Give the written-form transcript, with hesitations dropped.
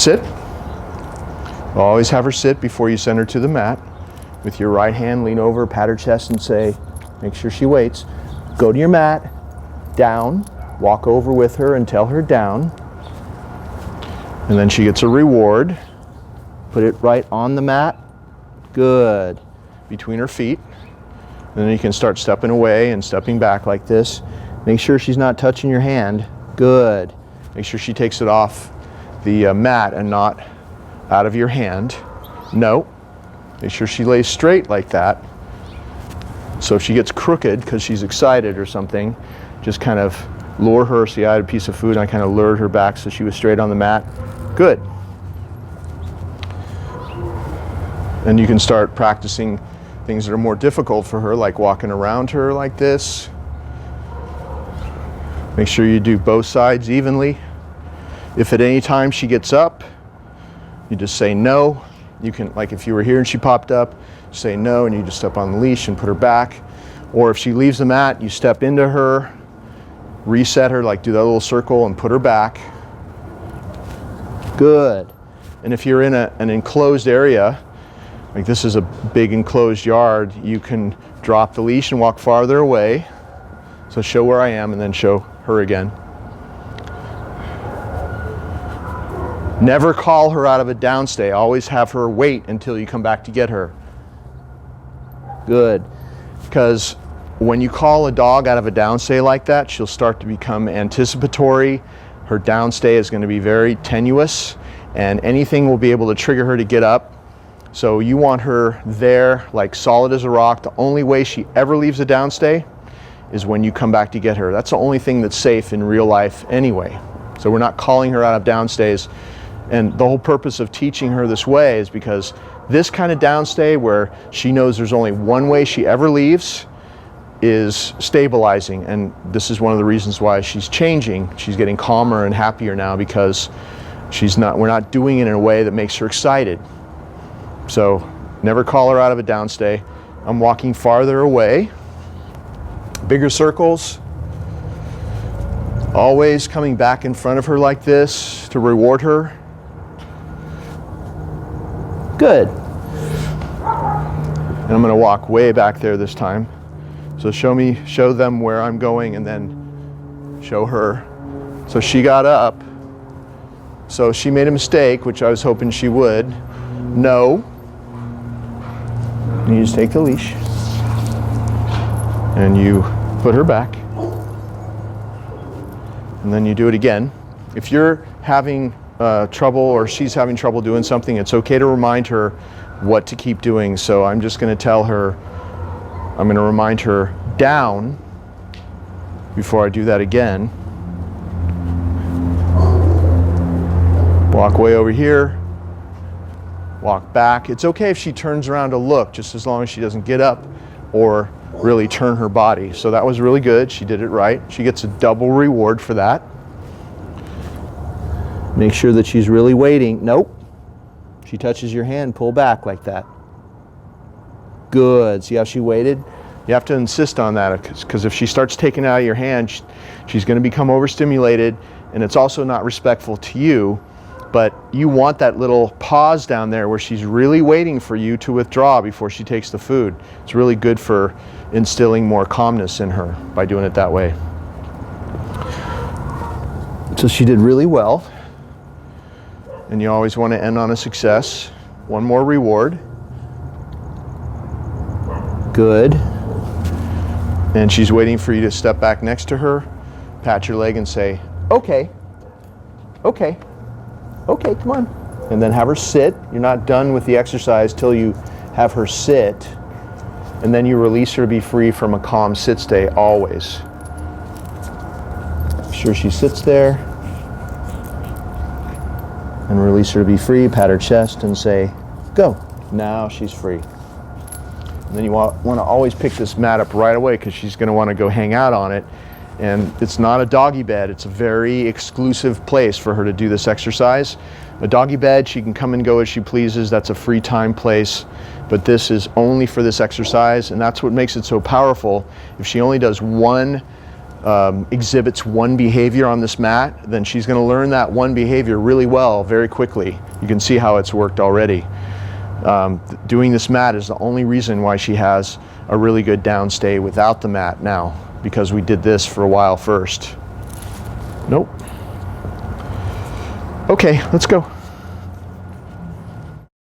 Sit. Always have her sit before you send her to the mat. With your right hand, lean over, pat her chest and say, make sure she waits. Go to your mat, down, walk over with her and tell her down. And then she gets a reward. Put it right on the mat. Good. Between her feet. And then you can start stepping away and stepping back like this. Make sure she's not touching your hand. Good. Make sure she takes it off the mat and not out of your hand. No. Make sure she lays straight like that. So if she gets crooked because she's excited or something, just kind of lure her. See, I had a piece of food and I kind of lured her back so she was straight on the mat. Good. And you can start practicing things that are more difficult for her, like walking around her like this. Make sure you do both sides evenly. If at any time she gets up, you just say no. You can, like if you were here and she popped up, say no and you just step on the leash and put her back. Or if she leaves the mat, you step into her, reset her, like do that little circle and put her back. Good. And if you're in an enclosed area, like this is a big enclosed yard, you can drop the leash and walk farther away. So show where I am and then show her again. Never call her out of a downstay. Always have her wait until you come back to get her. Good. Because when you call a dog out of a downstay like that, she'll start to become anticipatory. Her downstay is going to be very tenuous and anything will be able to trigger her to get up. So you want her there like solid as a rock. The only way she ever leaves a downstay is when you come back to get her. That's the only thing that's safe in real life anyway. So we're not calling her out of downstays. And the whole purpose of teaching her this way is because this kind of downstay where she knows there's only one way she ever leaves is stabilizing. And this is one of the reasons why she's changing. She's getting calmer and happier now because we're not doing it in a way that makes her excited. So never call her out of a downstay. I'm walking farther away. Bigger circles. Always coming back in front of her like this to reward her. Good. And I'm going to walk way back there this time. So show them where I'm going and then show her. So she got up. So she made a mistake, which I was hoping she would. No. You just take the leash and you put her back. And then you do it again. If you're having trouble or she's having trouble doing something, it's okay to remind her what to keep doing. So I'm just going to tell her, I'm going to remind her down before I do that again. Walk way over here. Walk back. It's okay if she turns around to look, just as long as she doesn't get up or really turn her body. So that was really good. She did it right. She gets a double reward for that. Make sure that she's really waiting. Nope. She touches your hand, pull back like that. Good. See how she waited? You have to insist on that because if she starts taking it out of your hand, she's going to become overstimulated, and it's also not respectful to you. But you want that little pause down there where she's really waiting for you to withdraw before she takes the food. It's really good for instilling more calmness in her by doing it that way. So she did really well. And you always want to end on a success. One more reward. Good. And she's waiting for you to step back next to her, pat your leg and say, okay, okay. Okay, come on. And then have her sit. You're not done with the exercise till you have her sit. And then you release her to be free from a calm sit stay always. Make sure she sits there. And release her to be free. Pat her chest and say, go. Now she's free. And then you want to always pick this mat up right away because she's going to want to go hang out on it. And it's not a doggy bed. It's a very exclusive place for her to do this exercise. A doggy bed, she can come and go as she pleases. That's a free time place. But this is only for this exercise, and that's what makes it so powerful. If she only does one exhibits one behavior on this mat, then she's going to learn that one behavior really well very quickly. You can see how it's worked already. Doing this mat is the only reason why she has a really good downstay without the mat now, because we did this for a while first. Nope. Okay, let's go.